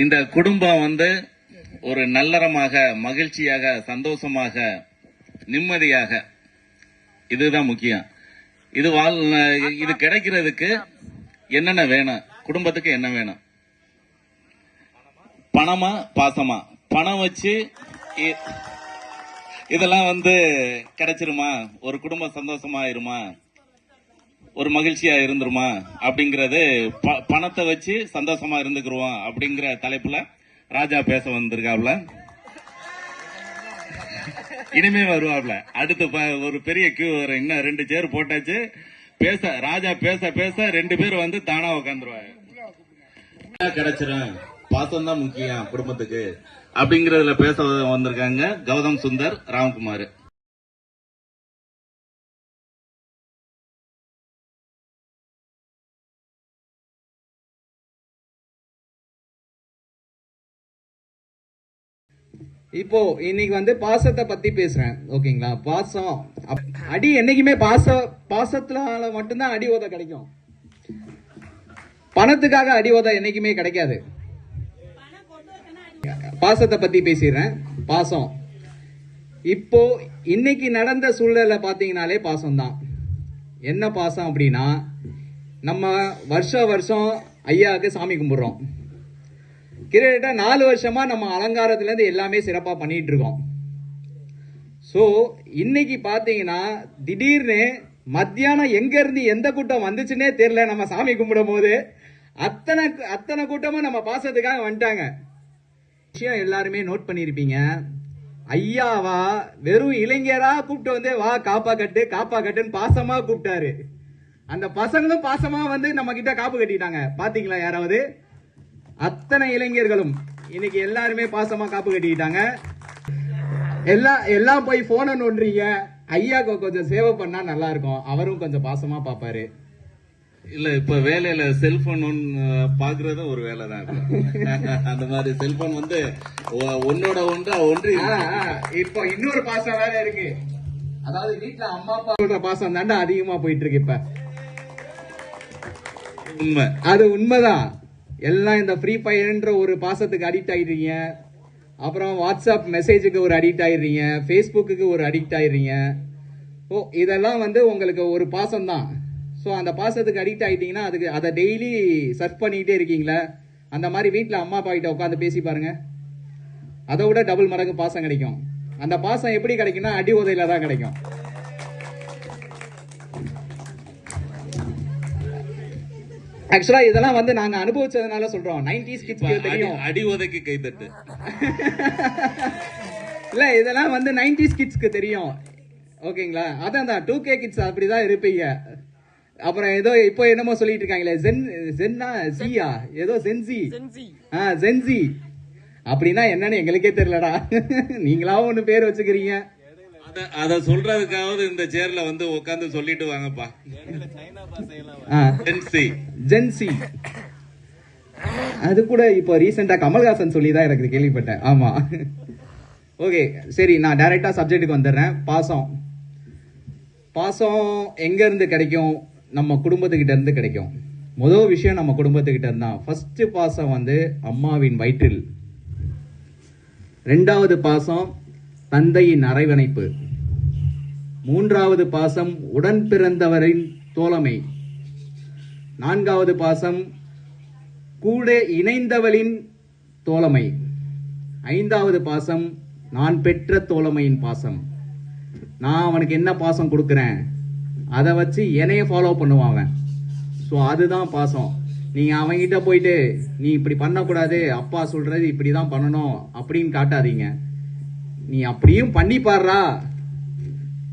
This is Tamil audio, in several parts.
இந்த குடும்பம் வந்து ஒரு நல்லறமாக, மகிழ்ச்சியாக, சந்தோஷமாக, நிம்மதியாக, இதுதான் முக்கியம். இது கிடைக்கிறதுக்கு என்னென்ன வேணும்? குடும்பத்துக்கு என்ன வேணும்? பணமா, பாசமா? பணம் வச்சு இதெல்லாம் வந்து கிடைச்சிருமா? ஒரு குடும்பம் சந்தோஷமா இருமா, ஒரு மகிழ்ச்சியா இருந்துருமா அப்படிங்கறது பணத்தை வச்சு சந்தோஷமா இருந்துக்குருவோம் அப்படிங்கிற தலைப்புல ராஜா பேச வந்திருக்காப்ல. இனிமே வருவாப்ல. அடுத்து ஒரு பெரிய கியூ வரும். இன்னும் 2 சேர் போட்டாச்சு. ராஜா பேச பேச 2 பேர் வந்து தானா உட்காந்துருவாங்க. கிடைச்சிரும், பாசம் தான் முக்கியம் குடும்பத்துக்கு அப்படிங்கறதுல பேச வந்திருக்காங்க கௌதம் சுந்தர், ராம்குமார். இப்போ இன்னைக்கு வந்து பாசத்தை பத்தி பேசுறேன். ஓகேங்களா? பாசம், அடி என்னைக்குமே பாசத்துல மட்டும்தான் அடி உத கிடைக்கும். பணத்துக்காக அடி உத என்னைக்குமே கிடைக்காது. பாசத்தை பத்தி பேசிடுறேன். பாசம் இப்போ இன்னைக்கு நடந்த சூழ்நிலை பாத்தீங்கன்னாலே பாசம் தான். என்ன பாசம் அப்படின்னா, நம்ம வருஷம் ஐயாவுக்கு சாமி கும்பிடுறோம். கிட்டத்தட்ட 4 வருஷமா நம்ம அலங்காரத்துல இருந்து எல்லாமே சிறப்பா பண்ணிட்டு இருக்கோம். சோ இன்னைக்கு பாத்தீங்கன்னா திடீர்னு மத்தியானம் எங்க இருந்து எந்த கூட்டம் வந்துச்சுன்னே தெரியல. நம்ம சாமி கும்பிடும் போது அத்தனை கூட்டமும் நம்ம பாசத்துக்காக வந்துட்டாங்க. விஷயம் எல்லாருமே நோட் பண்ணிருப்பீங்க. ஐயாவா வெறும் இளைஞரா கூப்பிட்டு வந்து வா காப்பா கட்டுன்னு பாசமா கூப்பிட்டாரு. அந்த பசங்களும் பாசமா வந்து நம்ம கிட்ட காப்பு கட்டிட்டாங்க. பாத்தீங்களா யாராவது? அத்தனை இளைஞர்களும் இன்னைக்கு எல்லாருமே பாசமா காப்பு கட்டிக்கிட்டாங்க. எல்லாம் போய் போன நோன்றீங்க. ஐயாக்கு கொஞ்சம் சேவை பண்ணா நல்லா இருக்கும். அவரும் கொஞ்சம் பாசமா பாப்பாரு. இல்ல இப்ப வேலையில செல்போன் பாக்குறது ஒரு வேலை தான். அந்த மாதிரி செல்போன் வந்து ஒன்னோட ஒன்று. இப்போ இன்னொரு பாசம் வேற இருக்கு. அதாவது வீட்டுல அம்மா அப்பா பாசம் தாண்டா அதிகமா போயிட்டு இருக்கு இப்ப. உண்மை, அது உண்மைதான். எல்லாம் இந்த ஃப்ரீ ஃபயர்ன்ற ஒரு பாசத்துக்கு அடிக்ட் ஆயிடுறீங்க. அப்புறம் வாட்ஸ்அப் மெசேஜுக்கு ஒரு அடிக்ட் ஆயிடுறீங்க. ஃபேஸ்புக்கு ஒரு அடிக்ட் ஆயிடுறீங்க. இதெல்லாம் வந்து உங்களுக்கு ஒரு பாசம் தான். ஸோ அந்த பாசத்துக்கு அடிக்ட் ஆயிட்டீங்கன்னா அதை டெய்லி சர்ச் பண்ணிக்கிட்டே இருக்கீங்களா? அந்த மாதிரி வீட்டில் அம்மா அப்பா கிட்ட உட்காந்து பேசி பாருங்க. அதை விட டபுள் மடங்கு பாசம் கிடைக்கும். அந்த பாசம் எப்படி கிடைக்கும்னா அடி உதையில தான் கிடைக்கும். ஆக்சுவலா இதெல்லாம் வந்து நாங்க அனுபவிச்சதுனால சொல்றோம். 90s கிட்ஸ்க்கு தெரியும். அடி உதைக்கு கைதட்டு. இல்ல இதெல்லாம் வந்து 90s கிட்ஸ்க்கு தெரியும். ஓகேங்களா? அதான் 2K கிட்ஸ் அப்படிதான் இருப்பீங்க. அப்புறம் ஏதோ இப்போ என்னமோ சொல்லிட்டு இருக்காங்களே ஜியா ஏதோ ஜென்சி அப்படின்னா என்னன்னு எங்களுக்கே தெரியலடா. நீங்களா ஒண்ணு பேர் வச்சுக்கிறீங்க. அத சொல்றதுக்காவது இந்த சேர்ல வந்து உட்காந்து சொல்லிட்டு வாங்கப்பா. ஜென்சி அது கூட இப்போ ரீசெண்டா கமல்ஹாசன் சொல்லிதான் எனக்கு கேள்விப்பட்டேன். ஆமா, ஓகே, சரி, நான் டைரக்டா சப்ஜெக்டுக்கு வந்துடுறேன். பாசம் எங்க இருந்து கிடைக்கும்? நம்ம குடும்பத்துக்கிட்ட இருந்து கிடைக்கும். முதல் விஷயம் நம்ம குடும்பத்துக்கிட்ட இருந்தா. ஃபர்ஸ்ட் பாசம் வந்து அம்மாவின் வயிற்றில். 2வது பாசம் தந்தையின் அரவணைப்பு. 3வது பாசம் உடன் பிறந்தவரின் தோழமை. 4வது பாசம் கூட இணைந்தவளின் தோழமை. 5வது பாசம் நான் பெற்ற தோழமையின் பாசம். நான் அவனுக்கு என்ன பாசம் கொடுக்குறேன் அதை வச்சு என்னைய ஃபாலோ பண்ணுவாங்க. ஸோ அதுதான் பாசம். நீங்க அவங்கிட்ட போயிட்டு நீ இப்படி பண்ணக்கூடாது, அப்பா சொல்றது இப்படிதான் பண்ணணும் அப்படின்னு காட்டாதீங்க. நீ அப்படியும் பண்ணி பாடுறா,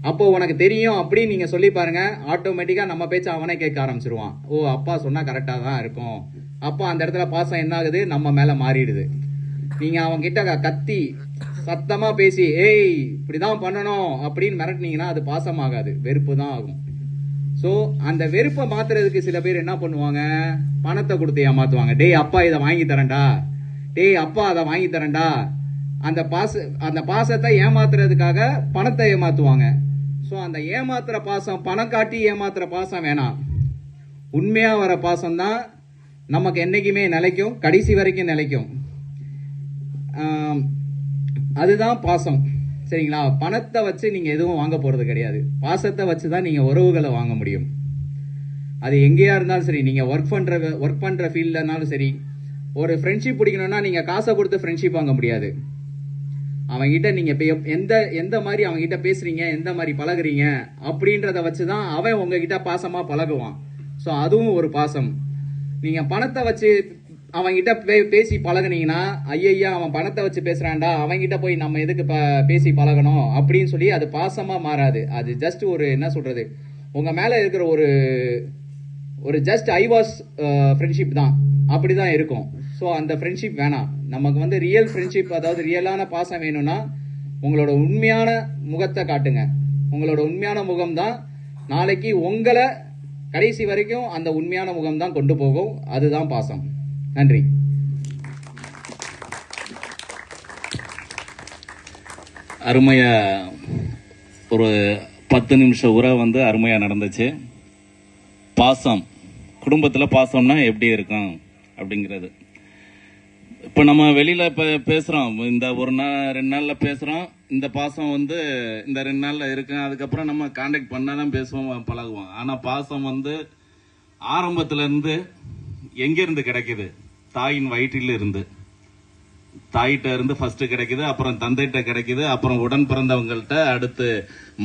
அப்போ உனக்கு தெரியும் அப்படின்னு நீங்க சொல்லி பாருங்க. ஆட்டோமேட்டிக்கா நம்ம பேச்ச அவனே கேட்க ஆரம்பிச்சிருவான். ஓ, அப்பா சொன்னா கரெக்டா தான் இருக்கும். அப்போ அந்த இடத்துல பாசம் என்ன ஆகுது? நம்ம மேல மாறிடுது. நீங்க அவங்க கிட்ட கத்தி சத்தமா பேசி ஏய் இப்படிதான் பண்ணணும் அப்படின்னு மிரட்டினீங்கன்னா அது பாசம் ஆகாது, வெறுப்பு தான் ஆகும். சோ அந்த வெறுப்பை மாத்துறதுக்கு சில பேர் என்ன பண்ணுவாங்க? பணத்தை கொடுத்து ஏமாத்துவாங்க. டேய் அப்பா இதை வாங்கி தரேன்டா, டேய் அப்பா அதை வாங்கி தரேன்டா. அந்த பாசத்தை ஏமாத்துறதுக்காக பணத்தை ஏமாத்துவாங்க. சோ அந்த ஏமாத்துற பாசம், பணம் காட்டி ஏமாத்துற பாசம் வேணாம். உண்மையா வர பாசம் தான் நமக்கு என்னைக்குமே நிலைக்கும், கடைசி வரைக்கும் நிலைக்கும். அதுதான் பாசம். சரிங்களா? பணத்தை வச்சு நீங்க எதுவும் வாங்க போறது கிடையாது. பாசத்தை வச்சுதான் நீங்க உறவுகளை வாங்க முடியும். அது எங்கேயா இருந்தாலும் சரி, நீங்க ஒர்க் பண்ற ஃபீல்ட்லனாலும் சரி, ஒரு ஃப்ரெண்ட்ஷிப் பிடிக்கணும்னா நீங்க காசை கொடுத்து ஃப்ரெண்ட்ஷிப் வாங்க முடியாது. அவன்கிட்ட நீங்க எந்த மாதிரி அவன்கிட்ட பேசுறீங்க, எந்த மாதிரி பழகுறீங்க அப்படின்றத வச்சுதான் அவன் உங்ககிட்ட பாசமா பழகுவான். ஸோ அதுவும் ஒரு பாசம். நீங்க பணத்தை வச்சு அவன்கிட்ட பேசி பழகுனீங்கன்னா, ஐயா அவன் பணத்தை வச்சு பேசுறான்டா, அவன்கிட்ட போய் நம்ம எதுக்கு பேசி பழகணும் அப்படின்னு சொல்லி அது பாசமா மாறாது. அது ஜஸ்ட் ஒரு என்ன சொல்றது, உங்க மேல இருக்கிற ஒரு ஜஸ்ட் ஐ வாஸ் ஃப்ரெண்ட்ஷிப் தான், அப்படிதான் இருக்கும். ஸோ அந்த ஃப்ரெண்ட்ஷிப் வேணாம். நமக்கு ரியல் ஃப்ரெண்ட்ஷிப், அதாவது ரியலான பாசம் வேணும்னா உங்களோட உண்மையான முகத்தை காட்டுங்க. உங்களோட உண்மையான முகம் தான் நாளைக்கு உங்களை கடைசி வரைக்கும் அந்த உண்மையான முகம் தான் கொண்டு போகும். அதுதான் பாசம். நன்றி. அருமையா ஒரு 10 நிமிஷம் உரை அருமையா நடந்துச்சு. பாசம், குடும்பத்துல பாசம்னா எப்படி இருக்கும் அப்படிங்கிறது. இப்ப நம்ம வெளியில பேசுறோம், இந்த ஒரு நாள் 2 நாள்ல பேசுறோம், இந்த பாசம் இந்த 2 நாள்ல இருக்கு. அதுக்கப்புறம் நம்ம கான்டாக்ட் பண்ணாதான் பேசுவோம், பழகுவோம். ஆனா பாசம் ஆரம்பத்துல இருந்து எங்க இருந்து கிடைக்குது? தாயின் வயிற்றில் இருந்து, தாயிட்ட இருந்து ஃபர்ஸ்ட் கிடைக்குது, அப்புறம் தந்தைகிட்ட கிடைக்குது, அப்புறம் உடன் பிறந்தவங்கள்ட்ட, அடுத்து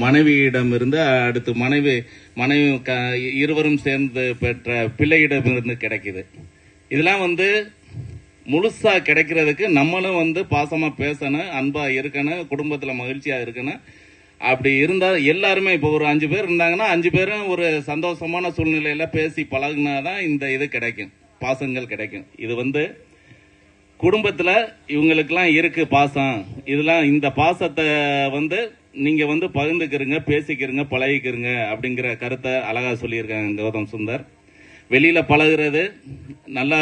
மனைவியிடம் இருந்து, அடுத்து மனைவி இருவரும் சேர்ந்து பெற்ற பிள்ளையிடம் இருந்து கிடைக்குது. இதெல்லாம் முழுசா கிடைக்கிறதுக்கு நம்மளும் பாசமா பேசணும், அன்பா இருக்கணும், குடும்பத்துல மகிழ்ச்சியா இருக்கணும். அப்படி இருந்தா எல்லாருமே, இப்போ ஒரு 5 பேர் இருந்தாங்கன்னா 5 பேரும் ஒரு சந்தோஷமான சூழ்நிலையில பேசி பழகுனாதான் இந்த இது கிடைக்கும், பாசங்கள் கிடைக்கும். இது குடும்பத்துல இவங்களுக்கெல்லாம் இருக்கு பாசம். இதெல்லாம் இந்த பாசத்தை நீங்க பகிர்ந்துக்கிறீங்க, பேசிக்கிறீங்க, பழகிக்கிறீங்க அப்படிங்கிற கருத்தை அழகா சொல்லியிருக்காங்க கௌதம் சுந்தர். வெளியில பழகுறது நல்ல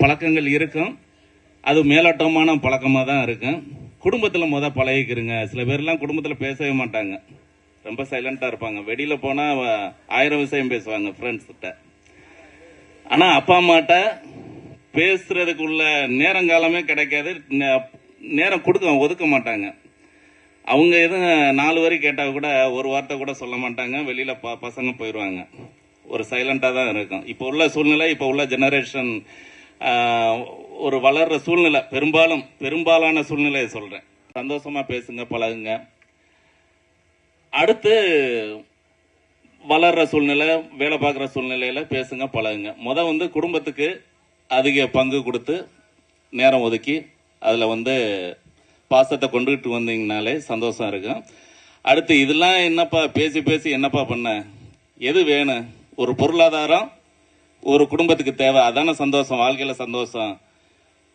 பழக்கங்கள் இருக்கும், அது மேலோட்டமான பழக்கமா தான் இருக்கும். குடும்பத்துல பழகிக்கிறீங்க. சில பேர்லாம் குடும்பத்துல பேசவே மாட்டாங்க, ரொம்ப சைலண்டா இருப்பாங்க. வெளியில போனா 1000 விஷயம் பேசுவாங்க ஃப்ரெண்ட்ஸ் கிட்ட. ஆனா அப்பா அம்மாட்ட பேசுறதுக்குள்ள நேரங்காலமே கிடைக்காது, நேரம் ஒதுக்க மாட்டாங்க. அவங்க எதுவும் 4 வரி கேட்டா கூட ஒரு வார்த்தை கூட சொல்ல மாட்டாங்க. வெளியில பசங்க போயிடுவாங்க, ஒரு சைலண்டா தான் இருக்கும். இப்போ உள்ள சூழ்நிலை, இப்போ உள்ள ஜெனரேஷன், ஒரு வளர்ற சூழ்நிலை, பெரும்பாலான சூழ்நிலையை சொல்றேன். சந்தோஷமா பேசுங்க, பழகுங்க. அடுத்து வளர்ற சூழ்நிலை, வேலை பார்க்குற சூழ்நிலையில பேசுங்க, பழகுங்க. குடும்பத்துக்கு அதிக பங்கு கொடுத்து நேரம் ஒதுக்கி அதுல பாசத்தை கொண்டுகிட்டு வந்தீங்கனாலே சந்தோஷம் இருக்கும். அடுத்து இதெல்லாம் என்னப்பா பேசி என்னப்பா பண்ண, எது வேணும்? ஒரு பொருளாதாரம் ஒரு குடும்பத்துக்கு தேவை, அதான சந்தோஷம், வாழ்க்கையில சந்தோஷம்.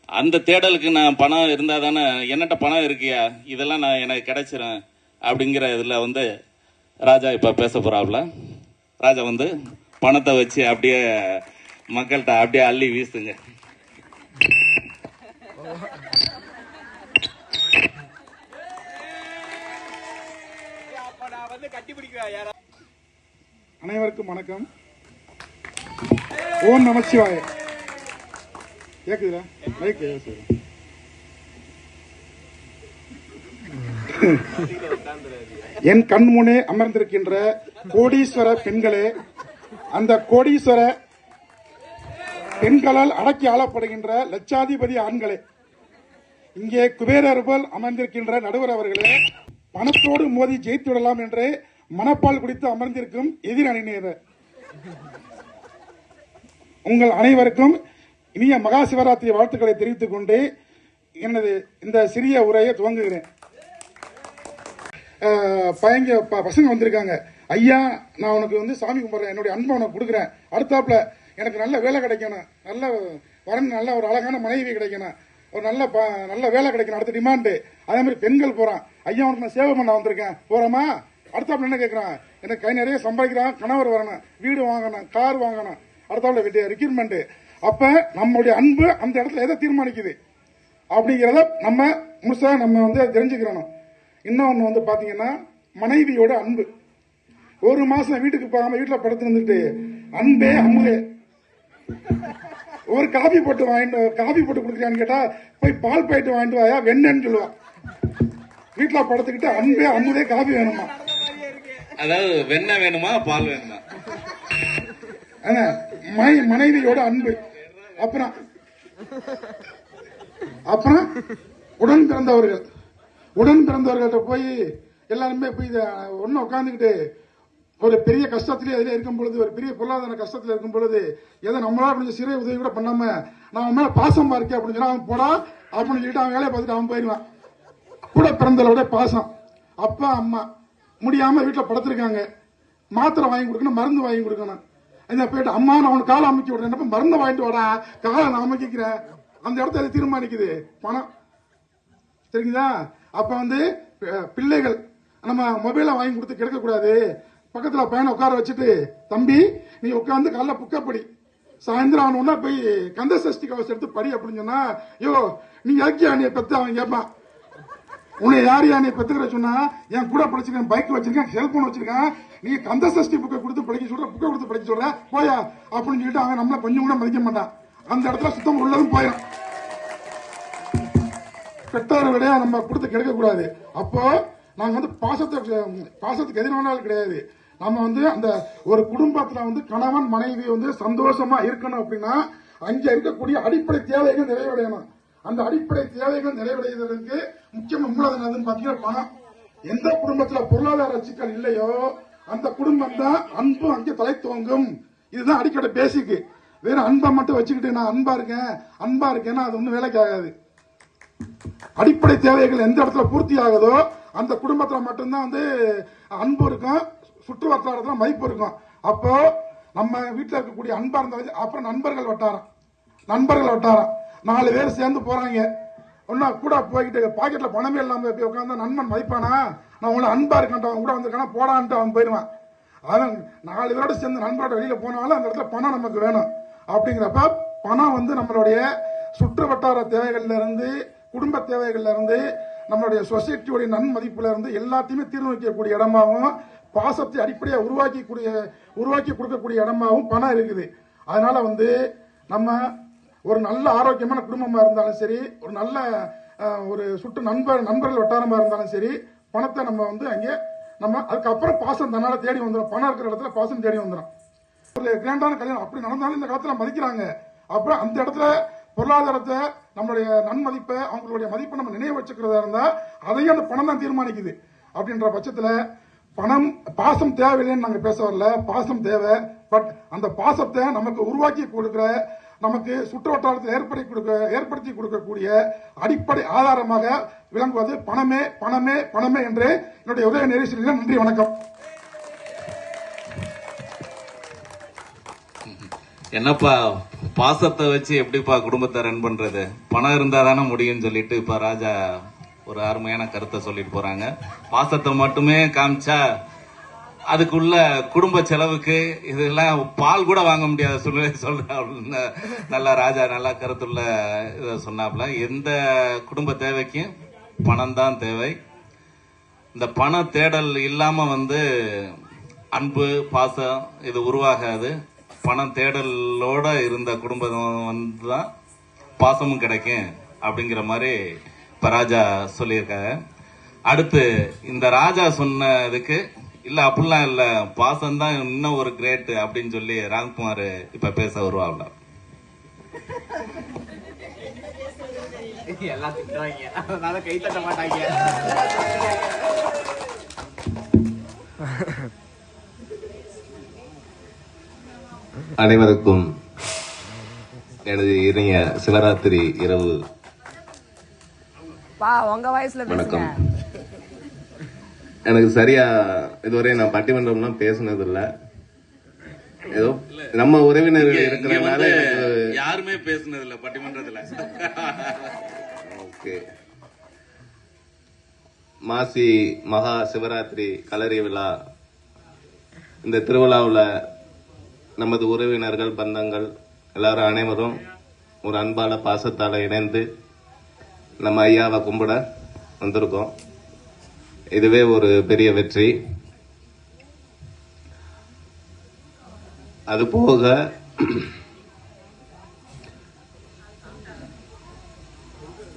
அந்த தேடலுக்கு நான் பணம் இருந்தா தானே, என்னட்ட பணம் இருக்கியா, இதெல்லாம் எனக்கு கிடைச்சிரும் அப்படிங்கிற இதுல ராஜா இப்ப பேச போறாப்ல. ராஜா பணத்தை வச்சு அப்படியே மக்கள்கிட்ட அப்படியே அள்ளி வீசுங்க. அனைவருக்கும் வணக்கம். ஓம் நமசிவாய. கேக்குதுல மைக்? என் கண் முனே அமர்ந்திருக்கின்ற கோடீஸ்வர பெண்களே, அந்த கோடீஸ்வர பெண்களால் அடக்கி ஆளப்படுகின்ற லட்சாதிபதி ஆண்களே, இங்கே குபேரர் போல் அமர்ந்திருக்கின்ற நடுவர் அவர்களே, பணத்தோடு மோதி ஜெயித்து விடலாம் என்று மனப்பால் குடித்து அமர்ந்திருக்கும் எதிர் அணியினர், உங்கள் அனைவருக்கும் இனிய மகா சிவராத்திரி வாழ்த்துக்களை தெரிவித்துக் கொண்டு எனது இந்த சிறிய உரையை துவங்குகிறேன். பசங்க வந்திருக்காங்க. ஐயா, நான் உனக்கு சாமி கும்பிட்றேன், என்னுடைய அன்பை உனக்கு கொடுக்குறேன். அடுத்தாப்புல எனக்கு நல்ல வேலை கிடைக்கணும், நல்ல வரன், நல்ல ஒரு அழகான மனைவி கிடைக்கணும், ஒரு நல்ல வேலை கிடைக்கணும், அடுத்த டிமாண்டு. அதே மாதிரி பெண்கள் போறான், ஐயா உனக்கு நான் சேவை பண்ண வந்திருக்கேன், போறோமா? அடுத்தாப்புல என்ன கேட்கறான், எனக்கு கை நிறைய சம்பாதிக்கிறான், கணவர் வரணும், வீடு வாங்கணும், கார் வாங்கணும், அடுத்தாப்புல ரெக்யூர்மெண்ட். அப்ப நம்மளுடைய அன்பு அந்த இடத்துல எதை தீர்மானிக்குது அப்படிங்கிறத நம்ம முழுசா நம்ம தெரிஞ்சுக்கிறோம். இன்னொன்னு பாத்தீங்கன்னா, மனைவியோட அன்பு. ஒரு மாசம் வீட்டுக்கு போகாம வீட்டுல படுத்து வந்துட்டு, அன்பே அமுதே, ஒரு காபி போட்டு கொடுக்குறியான்னு கேட்டா போய் பால் பாயிட்டு வாங்கிட்டு வாயா வெண்ணன்னு சொல்லுவா. வீட்டுல படுத்துக்கிட்டு அன்பே அமுதே காபி வேணுமா? அதாவது வெண்ணெய் வேணுமா பால் வேணுமா? மனைவியோட அன்பு. அப்புறம் உடன் பிறந்தவர்கள்ட்ட போய் எல்லாருமே போய் ஒன்னு உட்காந்துக்கிட்டு ஒரு பெரிய கஷ்டத்திலேயே அதில் இருக்கும் பொழுது, ஒரு பெரிய பொருளாதார கஷ்டத்தில் இருக்கும் பொழுது, எதை நம்மளால கொஞ்சம் சிறிய உதவி கூட பண்ணாம நான் மேல பாசமா இருக்கேன் அப்படின்னு சொன்னா அவன் போடா அப்படின்னு சொல்லிட்டு அவன் வேலையை பார்த்துட்டு அவன் போயிடுவான். கூட பிறந்தவரோட பாசம். அப்பா அம்மா முடியாம வீட்டுல படுத்திருக்காங்க, மாத்திரை வாங்கி கொடுக்கணும், மருந்து வாங்கி கொடுக்கணும். இந்த போயிட்டு அம்மா நான் அவனுக்கு காலை அமைக்க விடுறேன், மருந்து வாங்கிட்டு வாடா, காலை நான் அமைக்கிறேன். அந்த இடத்துல தீர்மானிக்குது பணம். சரிங்களா? அப்ப பிள்ளைகள் நம்ம மொபைலை வாங்கி கொடுத்து கிடைக்க கூடாது. பக்கத்துல பையனை உட்கார வச்சுட்டு, தம்பி நீ உட்காந்து காலைல புக்கப்படி, சாயந்தரம் ஆனோன்னா போய் கந்த சஷ்டி கவசம் எடுத்து படி அப்படின்னு சொன்னா, யோ நீ யாக்கியா நீ பெத்து அவன் கேட்பான். உன்னை யாரையா நீ பெத்துக்கிற சொன்னா, என் கூட படிச்சிருக்கேன், பைக் வச்சிருக்கேன், செல்போன் வச்சிருக்கேன், நீ கந்த சஷ்டி புக்கை கொடுத்து படிக்க சொல்ற, புக்கை கொடுத்து படிக்க சொல்ற போயா அப்படின்னு சொல்லிட்டு அவன் நம்மள கொஞ்சம் கூட மதிக்க மாட்டான். அந்த இடத்துல சுத்தம் உள்ளதும் போயிடும். பெற்றோர்களே நம்ம கொடுத்து கிடைக்க கூடாது. அப்போ நாங்க பாசத்துக்கு எதிரானாலும் கிடையாது. நம்ம அந்த ஒரு குடும்பத்துல கணவன் மனைவி சந்தோஷமா இருக்கணும் அப்படின்னா அங்க இருக்கக்கூடிய அடிப்படை தேவைகள் நிறைவடையணும். அந்த அடிப்படை தேவைகள் நிறைவடைவதற்கு முக்கியமான மூலதனம் பாத்தீங்கன்னா பணம். எந்த குடும்பத்துல பொருளாதார சிக்கல் இல்லையோ அந்த குடும்பம் தான் அன்பு அங்கே தலை துவங்கும். இதுதான் அடிக்கடி பேசிக்கு. வேற அன்பை மட்டும் வச்சுக்கிட்டு நான் அன்பா இருக்கேன்னா அது ஒன்னும் வேலைக்கு ஆகாது. அடிப்படை தேவைகள் எந்த இடத்துல பூர்த்தி ஆகுதோ அந்த குடும்பத்துல மட்டும்தான் அன்பு இருக்கும், சுற்று வட்டாரத்துல மதிப்பு இருக்கும். அப்போ நம்ம வீட்டுல இருக்கக்கூடிய அன்பா இருந்தாலும் அப்புறம் நண்பர்கள் வட்டாரம் 4 பேர் சேர்ந்து போறாங்க, ஒன்னா கூட போய்கிட்டு பாக்கெட்ல பணமே இல்லாம உட்காந்து நண்பன் மதிப்பானா? நான் உங்களை அன்பா இருக்கேன் கூட வந்திருக்கானா போடான்ட்டு அவன் போயிடுவான். அதான் 4 பேரோட சேர்ந்து நண்பரோட வெளியில போனாலும் அந்த இடத்துல பணம் நமக்கு வேணும். அப்படிங்கிறப்ப பணம் நம்மளுடைய சுற்று வட்டார தேவைகள்ல இருந்து, குடும்ப தேவைகள்ல இருந்து, நம்மளுடைய சொசைட்டியோடைய நன்மதிப்புல இருந்து எல்லாத்தையுமே தீர்வு வைக்கக்கூடிய இடமாகவும், பாசத்தை அடிப்படையா உருவாக்கி கொடுக்கக்கூடிய இடமாகவும் பணம் இருக்குது. அதனால நம்ம ஒரு நல்ல ஆரோக்கியமான குடும்பமா இருந்தாலும் சரி, ஒரு நல்ல ஒரு சுற்று நண்பர்கள் வட்டாரமா இருந்தாலும் சரி, பணத்தை நம்ம அங்கே நம்ம அதுக்கப்புறம் பாசம் தன்னால தேடி வந்துடும். பணம் இருக்கிற இடத்துல பாசம் தேடி வந்துடும். ஒரு கிராண்டான கல்யாணம் அப்படி நடந்தாலும் இந்த காலத்துல மதிக்கிறாங்க. அப்புறம் அந்த இடத்துல பொருளாதாரத்தை, நம்மளுடைய நன்மதிப்பை, அவங்களுடைய மதிப்பை நம்ம நினைவு வச்சுக்கிறதா இருந்தா அதையும் அந்த பணம் தான் தீர்மானிக்குது. அப்படின்ற பட்சத்துல பாசம் தேவையில்லைன்னு நாங்க பேச வரல, பாசம் தேவை. பட் அந்த பாசத்தை நமக்கு உருவாக்கி கொடுக்கிற, நமக்கு சுற்று வட்டாரத்தை ஏற்படுத்தி கொடுக்கக்கூடிய அடிப்படை ஆதாரமாக விளங்குவது பணமே பணமே பணமே என்று என்னுடைய உதவி நெரிசலில் நன்றி, வணக்கம். என்னப்பா பாசத்தை வச்சு எப்படிப்பா குடும்பத்தை ரன் பண்றது? பணம் இருந்தா தானே முடியும்னு சொல்லிட்டு இப்ப ராஜா ஒரு அருமையான கருத்தை சொல்லிட்டு போறாங்க. பாசத்தை மட்டுமே காமிச்சா அதுக்குள்ள குடும்ப செலவுக்கு இதெல்லாம் பால் கூட வாங்க முடியாத சூழ்நிலை சொல்ற நல்லா ராஜா நல்லா கருத்துள்ள இத சொன்னாப்ல. எந்த குடும்ப தேவைக்கும் பணம் தான் தேவை. இந்த பண தேடல் இல்லாம அன்பு பாசம் இது உருவாகாது. பணம் தேடலோட இருந்த குடும்பம் தான் பாசமும் கிடைக்கும் அப்படிங்கிற மாதிரி இப்ப ராஜா சொல்லியிருக்காங்க. அடுத்து இந்த ராஜா சொன்னதுக்கு இல்ல அப்படிலாம் இல்ல, பாசம் தான் இன்னும் ஒரு கிரேட் அப்படின்னு சொல்லி ராம்குமார் இப்ப பேச வருவாங்க. எல்லாம் திட்டுவாங்க, அதனால கை தட்ட மாட்டாங்க. அனைவருக்கும் எனது இனிய சிவராத்திரி இரவு வணக்கம். எனக்கு சரியா இதுவரை நான் பட்டிமன்றம்லாம் பேசினது இல்ல. ஏதோ நம்ம உறவினர்கள் இருக்கிறதுனால யாருமே பேசினது இல்ல பட்டிமன்றத்துல. ஓகே. மாசி மகா சிவராத்திரி கலரி விழா, இந்த திருவிழாவில் நமது உறவினர்கள் பந்தங்கள் எல்லாரும் அனைவரும் ஒரு அன்பால பாசத்தால இணைந்து நம்ம ஐயாவை கும்பிட வந்திருக்கோம். இதுவே ஒரு பெரிய வெற்றி. அது போக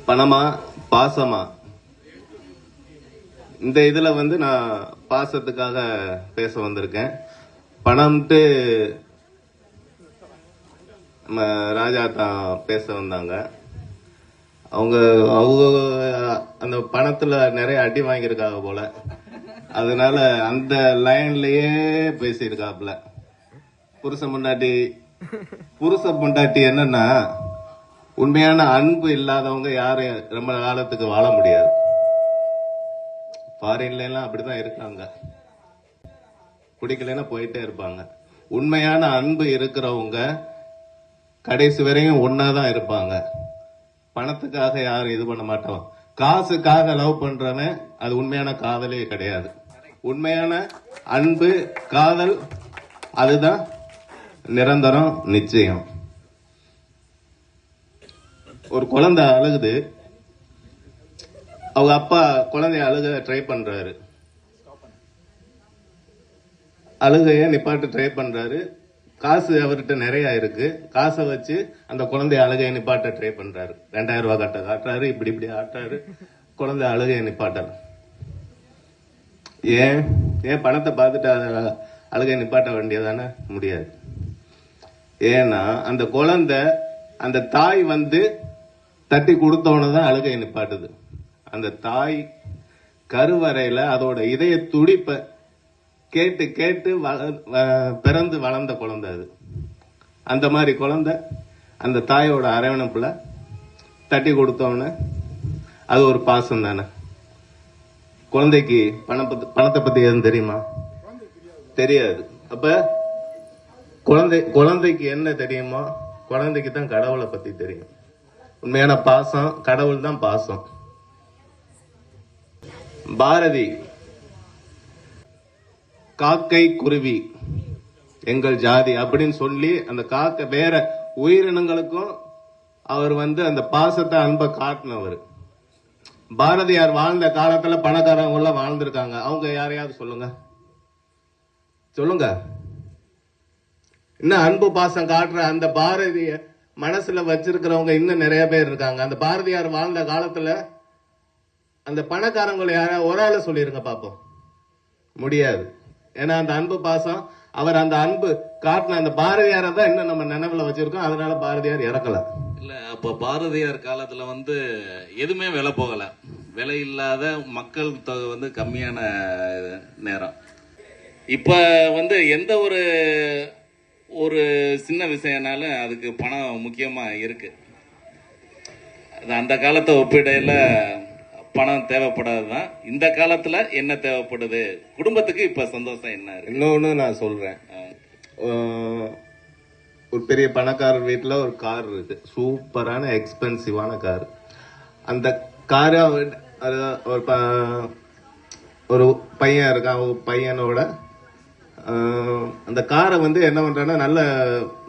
பணமா பாசமா? இந்த இதுல வந்து நான் பாசத்துக்காக பேச வந்திருக்கேன். பணம்ட்டு நம்ம ராஜா தான் பேச வந்தாங்க. அவங்க அந்த பணத்துல நிறைய அடி வாங்கியிருக்காங்க போல, அதனால அந்த லைன்லயே பேசியிருக்காப்ல. புருஷ பொண்டாட்டி என்னன்னா, உண்மையான அன்பு இல்லாதவங்க யாரும் ரொம்ப காலத்துக்கு வாழ முடியாது. ஃபாரின்ல எல்லாம் அப்படிதான் இருக்காங்க, பிடிக்கலன்னா போயிட்டே இருப்பாங்க. உண்மையான அன்பு இருக்கிறவங்க கடைசி வரையும் ஒன்னாதான் இருப்பாங்க. பணத்துக்காக யாரும் இது பண்ண மாட்டோம். காசுக்காக லவ் பண்றவன் அது உண்மையான காதலே கிடையாது. உண்மையான அன்பு காதல் அதுதான் நிரந்தரம், நிச்சயம். ஒரு குழந்தை அழுகுது, அவங்க அப்பா குழந்தைய அழுக ட்ரை பண்றாரு, அழுகைய நிப்பாட்டு ட்ரை பண்றாரு. காசு அவர்கிட்ட நிறைய இருக்கு, காசை வச்சு அந்த குழந்தைய அழுகைய நிப்பாட்ட ட்ரை பண்றாரு. 2000 ரூபாய் காட்டுறாரு, இப்படி ஆட்டுறாரு, குழந்தை அழுகைய நிப்பாட்டாரு. ஏன் பணத்தை பார்த்துட்டு அழுகைய நிப்பாட்ட வேண்டியதானே? முடியாது. ஏன்னா அந்த குழந்தை அந்த தாய் வந்து தட்டி கொடுத்தவனதான் அழுகைய நிப்பாட்டுது. அந்த தாய் கருவறையில அதோட இதய துடிப்ப கேட்டு கேட்டு பிறந்து வளர்ந்த குழந்தை அது. அந்த மாதிரி குழந்தை அந்த தாயோட அரவணைப்புல தட்டி கொடுத்தவன அது ஒரு பாசம் தானே. குழந்தைக்கு பணத்தை பத்தி எதுவும் தெரியுமா? தெரியாது. அப்ப குழந்தைக்கு என்ன தெரியுமோ? குழந்தைக்கு தான் கடவுளை பத்தி தெரியும். உண்மையான பாசம் கடவுள் தான் பாசம். பாரதி காக்கை குருவி எங்கள் ஜாதி அப்படின்னு சொல்லி அந்த காக்கை வேற உயிரினங்களுக்கும் அவர் வந்து அந்த பாசத்தை அன்பை காட்டினவர். பாரதியார் வாழ்ந்த காலத்துல பணக்காரங்க எல்லாம் வாழ்ந்திருக்காங்க. அவங்க யாரையாவது சொல்லுங்க. இன்னும் அன்பு பாசம் காட்டுற அந்த பாரதிய மனசுல வச்சிருக்கிறவங்க இன்னும் நிறைய பேர் இருக்காங்க. அந்த பாரதியார் வாழ்ந்த காலத்துல அந்த பணக்காரங்களை யாராவது ஒரு ஆளு சொல்லிருங்க பாப்போம். முடியாது. ஏன்னா அந்த அன்பு பாசம் அவர் அந்த அன்பு காட்டின அந்த பாரதியாரை தான் இன்னும் நம்ம நினைவுல வச்சிருக்கோம். அதனால பாரதியார் இறக்கலாம். இல்ல, அப்ப பாரதியார் காலத்துல வந்து எதுவுமே விலை போகல, விலை இல்லாத மக்கள் தொகை வந்து கம்மியான நேரம். இப்ப வந்து எந்த ஒரு சின்ன விஷயம்னாலும் அதுக்கு பணம் முக்கியமா இருக்கு. அந்த காலத்தை ஒப்பிடையில பணம் தேவைப்படாதுதான். இந்த காலத்துல என்ன தேவைப்படுது? குடும்பத்துக்கு இப்ப சந்தோஷம் என்ன இருக்கு? இன்னொன்னு நான் சொல்றேன். ஒரு பெரிய பணக்காரர் வீட்டுல ஒரு கார் இருக்கு, சூப்பரான எக்ஸ்பென்சிவான கார். அந்த காரை ஒரு பையன் இருக்கான், அவங்க பையனோட அந்த காரை வந்து என்ன பண்றான்னா, நல்ல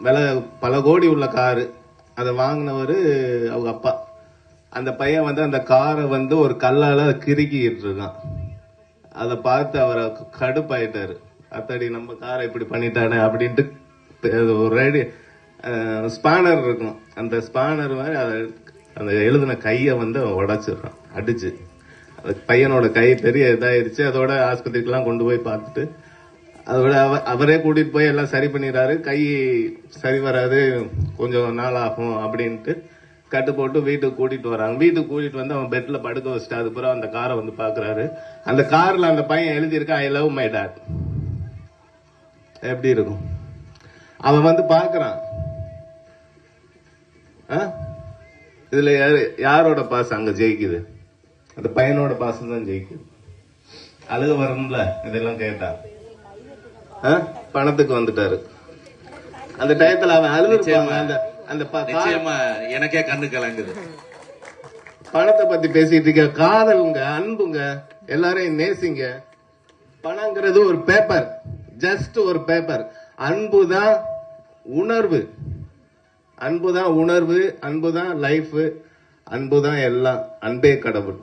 விலை பல கோடி உள்ள காரு. அதை வாங்கினவரு அவங்க அப்பா. அந்த பையன் வந்து அந்த காரை வந்து ஒரு கல்லால கிறுக்கிட்டு இருக்கான். அதை பார்த்து அவரை கடுப்பாயிட்டாரு. அத்தடி நம்ம காரை இப்படி பண்ணிட்டானே அப்படின்ட்டு ஒரு ரெடி ஸ்பானர் இருக்கும், அந்த ஸ்பானர் மாதிரி அந்த எழுதின கையை வந்து உடைச்சிடுறான் அடிச்சு. அந்த பையனோட கை பெரிய இதாயிருச்சு. அதோட ஆஸ்பத்திரிக்கெல்லாம் கொண்டு போய் பார்த்துட்டு அதோட அவரே கூட்டிட்டு போய் எல்லாம் சரி பண்ணிடுறாரு. கை சரி வராது, கொஞ்சம் நாள் ஆகும் அப்படின்ட்டு கட்டு போட்டு வீட்டுக்கு கூட்டிட்டு வராங்க. வீட்டுக்கு கூட்டிட்டு வந்து அவன் பெட்ல படுக்க வச்சுட்டு அதுக்கப்புறம் அந்த காரை வந்து பாக்குறாரு. அந்த கார்ல அந்த பையன் எழுதியிருக்கா, ஐ லவ் மை டாட். எப்படி இருக்கும்? அவன் வந்து பாக்குறான். இதுல யாரோட பாசம் அங்க ஜெயிக்குது? அந்த பையனோட பாசம் தான் ஜெயிக்குது. அழுக வரும்ல இதெல்லாம் கேட்டா. பணத்துக்கு வந்துட்டாரு. அந்த டயத்துல அவன் அழுதுருப்பாங்க. அந்த நிச்சயமா எனக்கே கண்ணு கலங்குது. பணத்தை பத்தி பேசிட்டு இருக்க. காதலுங்க, அன்புங்க, எல்லாரையும் நேசிங்க. பணங்கிறது ஒரு பேப்பர், ஜஸ்ட் ஒரு பேப்பர். அன்புதான் உணர்வு, அன்புதான் உணர்வு, அன்புதான் லைஃப், அன்புதான் எல்லாம். அன்பே கடவுள்.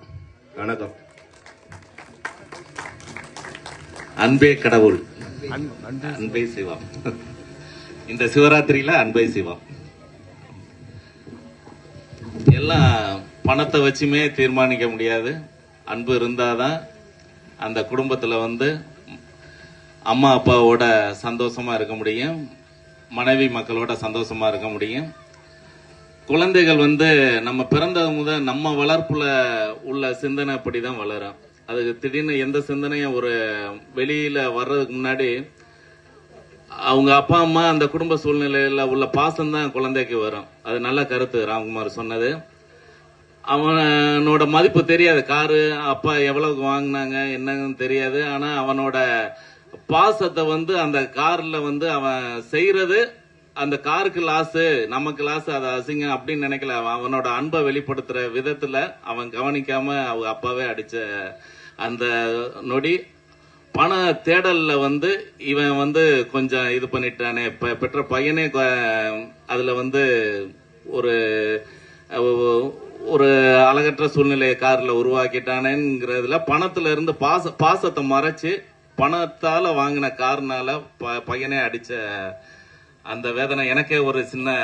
வணக்கம். அன்பே கடவுள், அன்பே சிவம். இந்த சிவராத்திரியில அன்பே சிவம் எல்லாம் பணத்தை வச்சுமே தீர்மானிக்க முடியாது. அன்பு இருந்தாதான் அந்த குடும்பத்துல வந்து அம்மா அப்பாவோட சந்தோஷமா இருக்க முடியும், மனைவி மக்களோட சந்தோஷமா இருக்க முடியும். குழந்தைகள் வந்து நம்ம பிறந்தது முதல் நம்ம வளர்ப்புல உள்ள சிந்தனை அப்படிதான் வளரும். அதுக்கு திடீர்னு எந்த சிந்தனையும் ஒரு வெளியில வர்றதுக்கு முன்னாடி அவங்க அப்பா அம்மா அந்த குடும்ப சூழ்நிலையில உள்ள பாசம் தான் குழந்தைக்கு வரும். அது நல்ல கருத்து ராம்குமார் சொன்னது. அவனோட மதிப்பு தெரியாது, காரு அப்பா எவ்வளவுக்கு வாங்கினாங்க என்னன்னு தெரியாது. ஆனா அவனோட பாசத்தை வந்து அந்த கார்ல வந்து அவன் செய்யறது, அந்த காருக்கு லாஸ் நமக்கு லாஸ், அது அசிங்கம் அப்படின்னு நினைக்கல. அவனோட அன்பை வெளிப்படுத்துற விதத்துல அவன் கவனிக்காம அவங்க அப்பாவே அடிச்ச அந்த நொடி பண தேடல்ல வந்து இவன் வந்து கொஞ்சம் இது பண்ணிட்டானே, பெற்ற பையனே அதுல வந்து ஒரு ஒரு அழகற்ற சூழ்நிலையை கார்ல உருவாக்கிட்டானேங்கிறதுல பணத்துல இருந்து பாசத்தை மறைச்சு பணத்தால வாங்கின கார்னால பையனே அடிச்ச அந்த வேதனை எனக்கே ஒரு சின்ன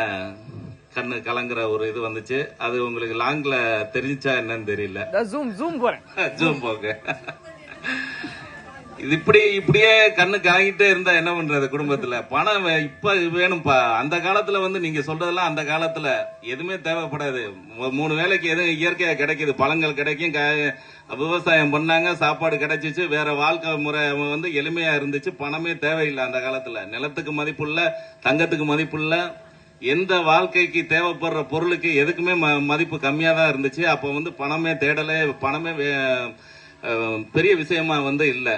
கண்ணு கலங்குற ஒரு இது வந்துச்சு. அது உங்களுக்கு லாங்ல தெரிஞ்சா என்னன்னு தெரியல. ஜூம் போங்க. இது இப்படியே கண்ணு கலங்கிட்டே இருந்தா என்ன பண்றது குடும்பத்துல? பணம் இப்ப வேணும்பா. அந்த காலத்துல வந்து நீங்க சொல்றதெல்லாம் அந்த காலத்துல எதுவுமே தேவைப்படாது. 3 வேளைக்கு எதுவும் இயற்கையா கிடைக்குது, பழங்கள் கிடைக்கும், விவசாயம் பண்ணாங்க, சாப்பாடு கிடைச்சிச்சு, வேற வாழ்க்கை முறை வந்து எளிமையா இருந்துச்சு. பணமே தேவையில்லை அந்த காலத்துல. நிலத்துக்கு மதிப்புள்ள, தங்கத்துக்கு மதிப்புள்ள, எந்த வாழ்க்கைக்கு தேவைப்படுற பொருளுக்கு எதுக்குமே மதிப்பு கம்மியா தான் இருந்துச்சு. அப்ப வந்து பணமே தேடலே, பணமே பெரிய விஷயமா வந்து இல்ல.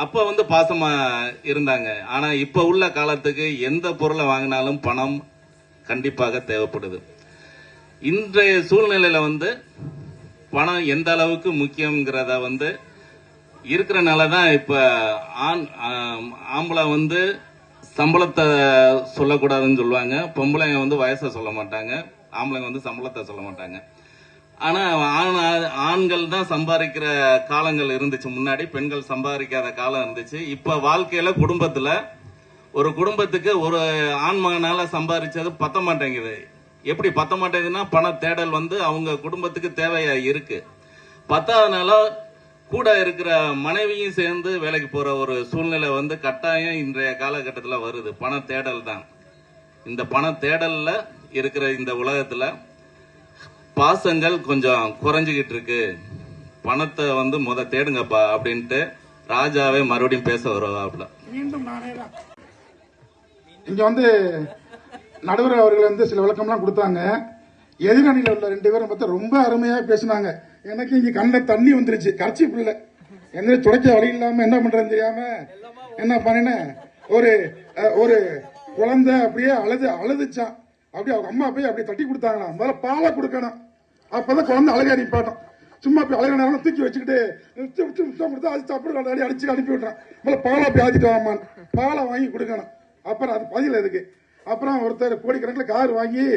அப்ப வந்து பாசமா இருந்தாங்க. ஆனா இப்ப உள்ள காலத்துக்கு எந்த பொருளை வாங்கினாலும் பணம் கண்டிப்பாக தேவைப்படுது. இன்றைய சூழ்நிலையில வந்து பணம் எந்த அளவுக்கு முக்கியங்கிறத வந்து இருக்கிறனாலதான் இப்ப ஆம்பளை வந்து சம்பளத்தை சொல்லக்கூடாதுன்னு சொல்லுவாங்க, பொம்பளைங்க வந்து வயசை சொல்ல மாட்டாங்க, ஆம்பளைங்க வந்து சம்பளத்தை சொல்ல மாட்டாங்க. ஆனா ஆண்கள் தான் சம்பாதிக்கிற காலங்கள் இருந்துச்சு முன்னாடி, பெண்கள் சம்பாதிக்காத காலம் இருந்துச்சு. இப்ப வாழ்க்கையில குடும்பத்துல ஒரு குடும்பத்துக்கு ஒரு ஆண் மகனால சம்பாதிச்சது பத்த மாட்டேங்குது. எப்படி பத்த மாட்டேங்குதுன்னா பண தேடல் வந்து அவங்க குடும்பத்துக்கு தேவையா இருக்கு. பத்தாதனால கூட இருக்கிற மனைவியும் சேர்ந்து வேலைக்கு போற ஒரு சூழ்நிலை வந்து கட்டாயம் இன்றைய காலகட்டத்தில் வருது. பண தேடல் தான். இந்த பண தேடல்ல இருக்கிற இந்த உலகத்துல பாசங்கள் கொஞ்சம் குறைஞ்சுகிட்டு இருக்கு. பணத்தை வந்து தேடுங்கப்பா அப்படின்ட்டு ராஜாவே மறுபடியும் பேச வருவாப்ல. மீண்டும் நானே தான் இங்க வந்து நடுவர் அவர்கள் வந்து சில விளக்கம்லாம் கொடுத்தாங்க. எதிரணியில் உள்ள 2 பேரும் பார்த்தா ரொம்ப அருமையா பேசினாங்க. எனக்கு இங்க கண்ணில் தண்ணி வந்துருச்சு. கரைச்சி பிள்ளை எந்த துடைக்க வழி இல்லாம என்ன பண்றேன்னு தெரியாம என்ன பண்ணினேன், ஒரு ஒரு குழந்தை அப்படியே அழுதுச்சான். அப்படியே அவங்க அம்மா போய் அப்படியே தட்டி கொடுத்தாங்களாம். முதல்ல பாலை கொடுக்கணும், அப்பதான் குழந்தை அழகா நிப்பாட்டும். சும்மா போய் அழகான நேரம் தூக்கி வச்சுக்கிட்டு கொடுத்தா அது சாப்பிட்டு அடிச்சு அனுப்பி விட்றான். முதல்ல பாலை போய் ஆதிட்டு வாமான், பாலை வாங்கி கொடுக்கணும். அப்புறம் அது பதில் எதுக்கு? அப்புறம் ஒருத்தர் கோடிக்கணக்கில் கார் வாங்கி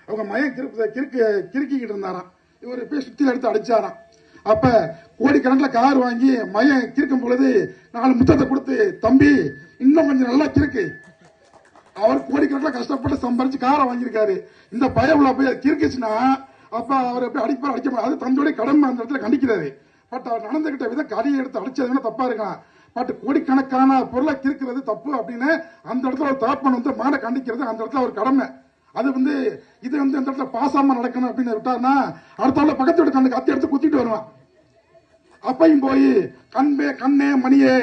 அவங்க மயம் கிறுக்கிக்கிட்டு இருந்தாராம். இவர் போய் சுத்தில எடுத்து அடிச்சாராம். அப்ப கோடிக்கணக்கில் கார் வாங்கி மயம் கிறுக்கும் பொழுது 4 முத்தத்தை கொடுத்து, தம்பி இன்னும் கொஞ்சம் நல்லா கிறுக்கு. அவர் கோடிக்கணக்கில் கஷ்டப்பட்டு சம்பாரிச்சு காரை வாங்கியிருக்காரு. இந்த பயவுல போய் கிறுக்குச்சுன்னா அப்ப அவரை போய் அடிப்பார், அடிக்க முடியாது. அது தந்தையோட கடமை அந்த இடத்துல கண்டிக்கிறாரு. பட் அவர் நடந்துகிட்ட விதம் கரியை எடுத்து அடிச்சதுன்னா தப்பா இருக்கலாம். பட் கோடிக்கணக்கான பொருளை கிறுக்கிறது தப்பு அப்படின்னு அந்த இடத்துல ஒரு தகப்பன் வந்து மகனை கண்டிக்கிறது அந்த இடத்துல ஒரு கடமை. அது வந்து இது வந்து அந்த இடத்துல பாசாம நடக்கணும் அப்படின்னு விட்டாருன்னா அடுத்த பக்கத்து வீட்டு கண்ணுக்கு அத்தி எடுத்து குத்திட்டு வருவான். அப்பையும் போய் கண்ணே மணியே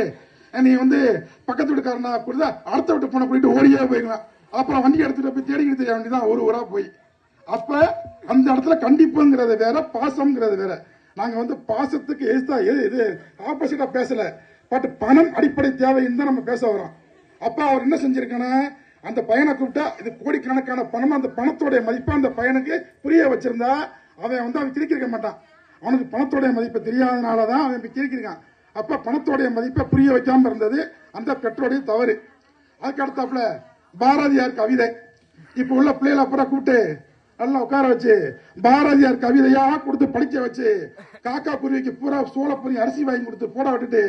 நீ வந்து பக்கத்து வீட்டுக்காரனா கொடுத்தா அடுத்த வீட்டு போன கூட்டிட்டு ஓடியே போயிடுவேன். அப்புறம் வண்டி எடுத்துட்டு போய் தேடிக்கிட்டு தெரிய வேண்டியதான் ஒரு ஊரா போய். அப்ப அந்த இடத்துல கண்டிப்புங்கிறது வேற, பாசம்ங்கிறது வேற. நாங்க வந்து பாசத்துக்கு இது ஆப்போசிட்டா பேசல. பட் பணம் அடிப்படை தேவைன்னு தான் நம்ம பேச வரோம். அப்ப அவர் என்ன செஞ்சிருக்கணும், அந்த பையனை கூப்பிட்டா இது கோடிக்கணக்கான பணம், அந்த பணத்தோடைய மதிப்பை அந்த பையனுக்கு புரிய வச்சிருந்தா அவன் கிரிக்கிருக்க மாட்டான். அவனுக்கு பணத்தோடைய மதிப்பு தெரியாதனாலதான் அவன் கிரிக்கிருக்கான். அப்ப பணத்தோடைய மதிப்பை புரிய வைக்காம இருந்தது அந்த பெற்றோடைய தவறு. அதுக்கு அடுத்தாப்புல பாரதியார் கவிதை இப்ப உள்ள பிள்ளைகளை அப்புறம் கூப்பிட்டு நல்லா உட்கார வச்சு பாரதியார் கவிதையா கொடுத்து படிக்க வச்சு காக்கா குருவிக்கு பூரா சோளப்பொரி அரிசி வாங்கி கொடுத்து போட விட்டுட்டு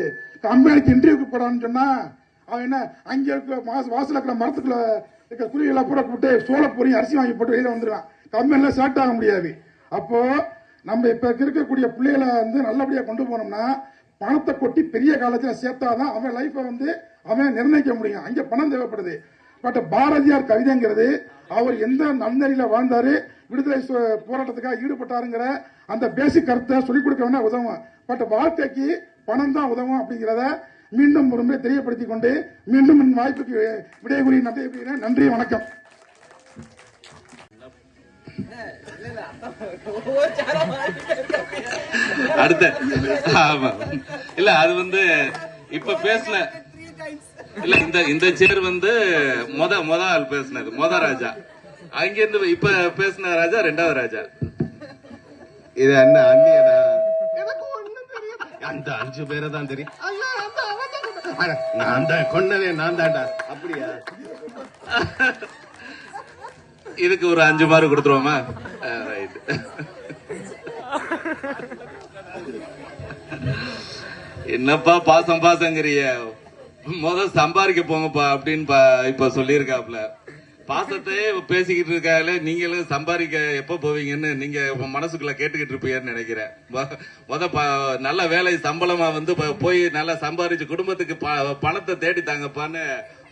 கம்பெனிக்கு இன்டர்வியூக்கு போடான்னு சொன்னா அவன் என்ன அங்க இருக்கிற வாசல இருக்கிற மரத்துக்குள்ள இருக்கிற குருவிகளை பூரா கூப்பிட்டு சோளப்பொரி அரிசி வாங்கி போட்டு வெளியில வந்துடுவான். கம்பெனில செலக்ட் ஆக முடியாது. அப்போ நம்ம இப்ப இருக்கக்கூடிய பிள்ளைகளை வந்து நல்லபடியா கொண்டு போனோம்னா பணத்தை கொட்டி பெரிய காலேஜ்ல சேர்த்தாதான் அவன் லைஃபை வந்து அவன் நிர்ணயிக்க முடியும். அங்க பணம் தேவைப்படுது. பட் பாரதியார் கவிதைங்கிறது அவர் எந்த நன்னறியில வாழ்ந்தாரு, விடுதலை போராட்டத்துக்காக ஈடுபட்டாருங்கிற அந்த பேசிக் கருத்தை சொல்லிக் கொடுக்க வேணா உதவும். பட் வாழ்க்கைக்கு பணம் தான் உதவும் அப்படிங்கிறத மீண்டும் ஒரு முறை தெரியப்படுத்திக் கொண்டு மீண்டும் இந்த வாய்ப்புக்கு விடையகுறி நன்றி, வணக்கம். அடுத்த ஆமா இல்ல அது வந்து இப்ப பேசல இல்ல இந்த சேர் வந்து மொத ஆள் பேசினது ராஜா. அங்கிருந்து இப்ப பேசின ராஜா ரெண்டாவது ராஜா. இது என்ன அண்ணியனா? எனக்கு ஒண்ணும் தெரியும். அந்த 5 பேரை தான் தெரியும். நான் தான் கொன்னதே நான் தான்டா. அப்படியா? இதுக்கு ஒரு 5 மார்க் கொடுத்துருவோமா? ரைட். என்னப்பா பாசங்கிறிய, சம்பாதிக்க போங்கப்பா அப்படின்னு இப்ப சொல்லியிருக்காப்ல. பாசத்தையே பேசிக்கிட்டு இருக்காங்களே, நீங்களும் சம்பாதிக்க எப்ப போவீங்கன்னு நீங்க மனசுக்குள்ள கேட்டுக்கிட்டு இருப்பீங்கன்னு நினைக்கிறேன். நல்ல வேலை சம்பளமா வந்து போய் நல்லா சம்பாதிச்சு குடும்பத்துக்கு பணத்தை தேடி தாங்கப்பான்னு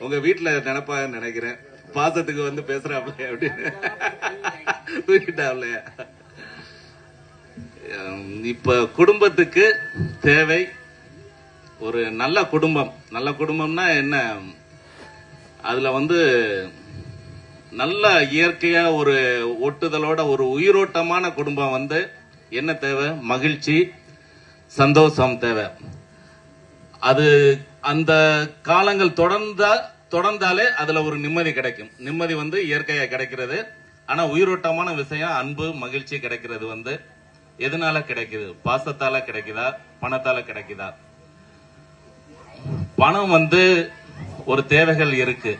உங்க வீட்டுல நினைப்பான்னு நினைக்கிறேன். பாசத்துக்கு வந்து பேசுறாப்ல அப்படின்னு தூக்கிட்டாப்ல. இப்ப குடும்பத்துக்கு தேவை ஒரு நல்ல குடும்பம். நல்ல குடும்பம்னா என்ன? அதுல வந்து நல்ல இயற்கையா ஒரு ஒட்டுதலோட ஒரு உயிரோட்டமான குடும்பம் வந்து என்ன தேவை? மகிழ்ச்சி, சந்தோஷம் தேவை. அது அந்த காலங்கள் தொடர்ந்தாலே அதுல ஒரு நிம்மதி கிடைக்கும். நிம்மதி வந்து இயற்கையா கிடைக்கிறது. ஆனா உயிரோட்டமான விஷயம் அன்பு, மகிழ்ச்சி கிடைக்கிறது வந்து எதனால கிடைக்குது? பாசத்தால கிடைக்குதா, பணத்தால கிடைக்குதா? பணம் வந்து ஒரு தேவைகள் இருக்கு.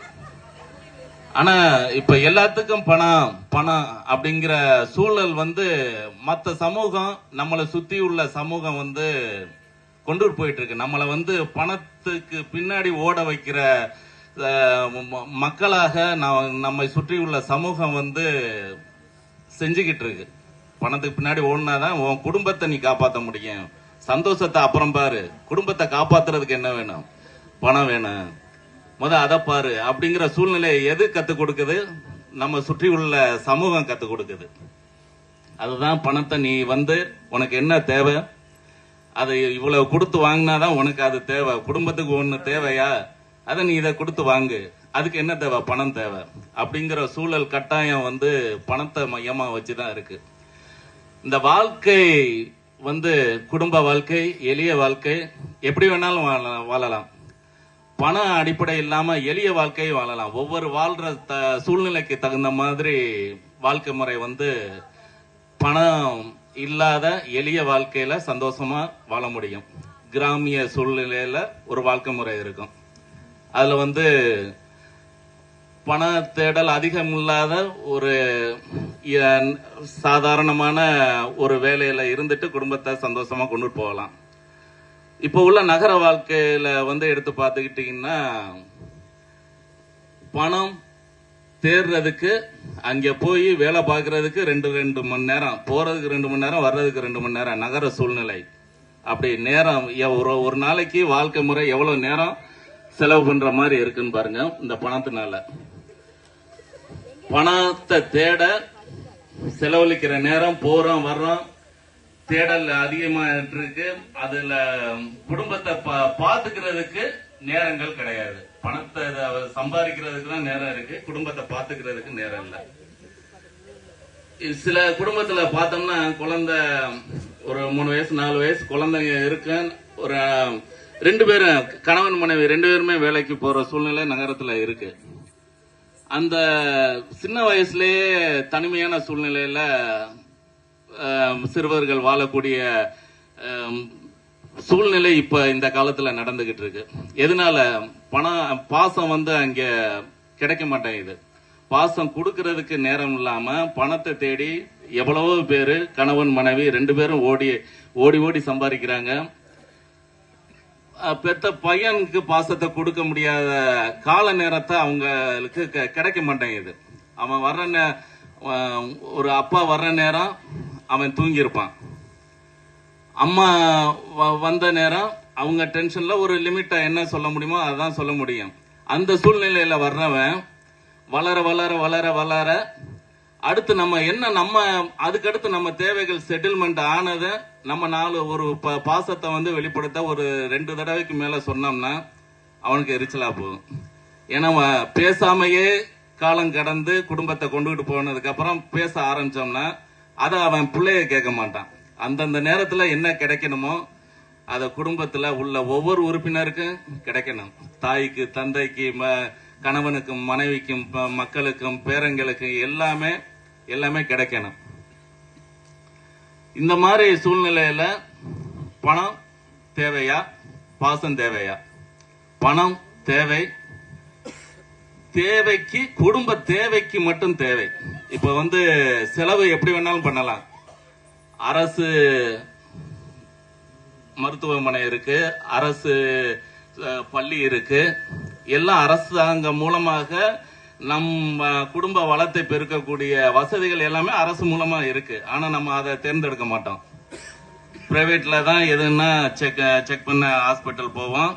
ஆனா இப்ப எல்லாத்துக்கும் பணம் அப்படிங்கிற சூழல் வந்து மற்ற சமூகம், நம்மளை சுத்தி உள்ள சமூகம் வந்து கொண்டு போயிட்டு இருக்கு. நம்மளை வந்து பணத்துக்கு பின்னாடி ஓட வைக்கிற மக்களாக நம்மை சுற்றி உள்ள சமூகம் வந்து செஞ்சுக்கிட்டு இருக்கு. பணத்துக்கு பின்னாடி ஓடினாதான் உன் குடும்பத்தை நீ காப்பாற்ற முடியும். சந்தோஷத்தை அப்புறம் பாரு, குடும்பத்தை காப்பாத்துறதுக்கு என்ன வேணும்? பணம் வேணும், அதை பாரு அப்படிங்கிற சூழ்நிலையை எது கத்துக் கொடுக்குது? நம்ம சுற்றி உள்ள சமூகம் கத்துக் கொடுக்குது. அதுதான் பணத்தை நீ வந்து உனக்கு என்ன தேவை, அதை இவ்வளவு கொடுத்து வாங்கினாதான் உனக்கு அது தேவை. குடும்பத்துக்கு ஒண்ணு தேவையா, அதை நீ இதை கொடுத்து வாங்கு. அதுக்கு என்ன தேவை? பணம் தேவை. அப்படிங்கிற சூழல் கட்டாயம் வந்து பணத்தை மையமா வச்சுதான் இருக்கு. இந்த வாழ்க்கை வந்து குடும்ப வாழ்க்கை, எளிய வாழ்க்கை, எப்படி வேணாலும் வாழலாம். பண அடிப்படை இல்லாம எளிய வாழ்க்கையை வாழலாம். ஒவ்வொரு வாழ்ற சூழ்நிலைக்கு தகுந்த மாதிரி வாழ்க்கை முறை வந்து பணம் இல்லாத எளிய வாழ்க்கையில சந்தோஷமா வாழ முடியும். கிராமிய சூழ்நிலையில ஒரு வாழ்க்கை முறை இருக்கும். அதுல வந்து பண தேடல் அதிகம் இல்லாத ஒரு சாதாரணமான ஒரு வேலையில இருந்துட்டு குடும்பத்தை சந்தோஷமா கொண்டு போகலாம். இப்ப உள்ள நகர வாழ்க்கையில வந்து எடுத்து பார்த்துக்கிட்டீங்கன்னா, பணம் தேடுறதுக்கு அங்க போய் வேலை பார்க்கறதுக்கு 2 மணி நேரம், போறதுக்கு 2 மணி நேரம், வர்றதுக்கு 2 மணி நேரம் நகர சூழ்நிலை. அப்படி நேரம் ஒரு நாளைக்கு வாழ்க்கை முறை எவ்வளவு நேரம் செலவு பண்ற மாதிரி இருக்குன்னு பாருங்க. இந்த பணத்தினால பணத்தை தேட செலவழிக்கிற நேரம், போறோம் வர்றோம், தேடல் அதிகமா இருக்கு. அதுல குடும்பத்தை பாத்துக்கிறதுக்கு நேரங்கள் கிடையாது. பணத்தை சம்பாதிக்கிறதுக்கு தான் நேரம் இருக்கு, குடும்பத்தை பாத்துக்கிறதுக்கு நேரம் இல்ல. சில குடும்பத்துல பார்த்தோம்னா குழந்தை ஒரு 3 வயசு 4 வயசு குழந்தைங்க இருக்கு. ஒரு 2 பேரும் கணவன் மனைவி 2 பேருமே வேலைக்கு போற சூழ்நிலை நகரத்துல இருக்கு. அந்த சின்ன வயசுலயே தனிமையான சூழ்நிலையில சிறுவர்கள் வாழக்கூடிய சூழ்நிலை இப்ப இந்த காலத்துல நடந்துகிட்டு இருக்கு. எதனால? பாசம் வந்து அங்க கிடைக்க மாட்டேங்குது. பாசம் கொடுக்கறதுக்கு நேரம் இல்லாம பணத்தை தேடி எவ்வளவோ பேரு கணவன் மனைவி 2 பேரும் ஓடி சம்பாதிக்கிறாங்க. பெத்த பையனுக்கு பாசத்தை கொடுக்க முடியாத கால நேரத்தை அவங்களுக்கு கிடைக்க மாட்டேங்குது. அவன் வர்ற ஒரு அப்பா வர்ற நேரம் அவன் தூங்கி இருப்பான். அம்மா வந்த நேரம் அவங்க டென்ஷன்ல ஒரு லிமிட்டா என்ன சொல்ல முடியுமோ அதான் சொல்ல முடியும். அந்த சூழ்நிலையில வர்றவன் வளர வளர வளர வளர அடுத்து நம்ம அதுக்கடுத்து நம்ம தேவைகள் செட்டில்மெண்ட் ஆனதை நம்ம ஒரு பாசத்தை வந்து வெளிப்படுத்த ஒரு 2 தடவைக்கு மேல சொன்னோம்னா அவனுக்கு எரிச்சலா போகும். ஏன்னா பேசாமையே காலம் கடந்து குடும்பத்தை கொண்டுகிட்டு போனதுக்கு அப்புறம் பேச ஆரம்பிச்சோம்னா அதை அவன் பிள்ளைய கேட்க மாட்டான். அந்தந்த நேரத்துல என்ன கிடைக்கணுமோ அத குடும்பத்துல உள்ள ஒவ்வொரு உறுப்பினருக்கும் கிடைக்கணும். தாய்க்கு, தந்தைக்கு, கணவனுக்கும், மனைவிக்கும், மக்களுக்கும், பேரங்களுக்கும் எல்லாமே கிடைக்கணும். இந்த மாதிரி சூழ்நிலையில பணம் தேவையா, பாசம் தேவையா? பணம் தேவைக்கு, குடும்ப தேவைக்கு மட்டும் தேவை. இப்ப வந்து செலவு எப்படி வேணாலும் பண்ணலாம். அரசு மருத்துவமனை இருக்கு, அரசு பள்ளி இருக்கு, எல்லாம் அரசாங்கம் மூலமாக நம்ம குடும்ப வளத்தை பெருக்கக்கூடிய வசதிகள் எல்லாமே அரசு மூலமா இருக்கு. ஆனா நம்ம அதை தேர்ந்தெடுக்க மாட்டோம். பிரைவேட்ல தான் எதுன்னா செக் பண்ண ஹாஸ்பிட்டல் போவோம்.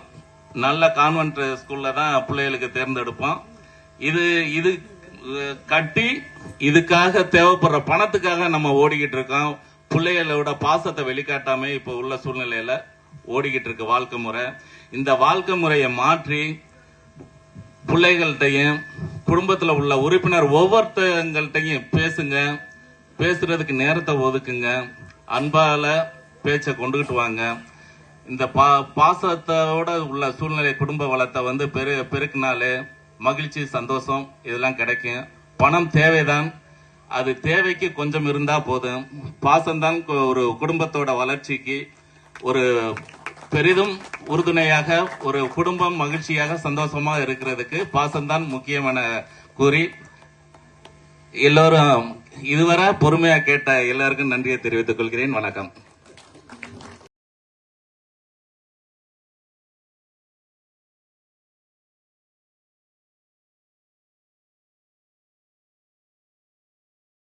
நல்ல கான்வென்ட் ஸ்கூல்ல தான் பிள்ளைகளுக்கு தேர்ந்தெடுப்போம். இது கட்டி இதுக்காக தேவைப்படுற பணத்துக்காக நம்ம ஓடிக்கிட்டு இருக்கோம். பிள்ளைகளோட பாசத்தை வெளிக்காட்டாம இப்ப உள்ள சூழ்நிலையில ஓடிக்கிட்டு இருக்கு வாழ்க்கை முறை. இந்த வாழ்க்கை முறையை மாற்றி பிள்ளைகள்கிட்டையும் குடும்பத்துல உள்ள உறுப்பினர் ஒவ்வொருத்தங்கள்ட்டையும் பேசுறதுக்கு நேரத்தை ஒதுக்குங்க. அன்பால பேச்சை கொண்டுகிட்டு வாங்க. இந்த பாசத்தோட உள்ள சூழ்நிலை குடும்ப வளத்தை வந்து பெருக்கினாலே மகிழ்ச்சி, சந்தோஷம் இதெல்லாம் கிடைக்கும். பணம் தேவைதான், அது தேவைக்கு கொஞ்சம் இருந்தா போதும். பாசம்தான் ஒரு குடும்பத்தோட வளர்ச்சிக்கு ஒரு பெரிதும் உறுதுணையாக, ஒரு குடும்பம் மகிழ்ச்சியாக சந்தோஷமா இருக்கிறதுக்கு பாசம்தான் முக்கியமான கூறி, எல்லோரும் இதுவரை பொறுமையா கேட்ட எல்லாருக்கும் நன்றியை தெரிவித்துக் கொள்கிறேன். வணக்கம்.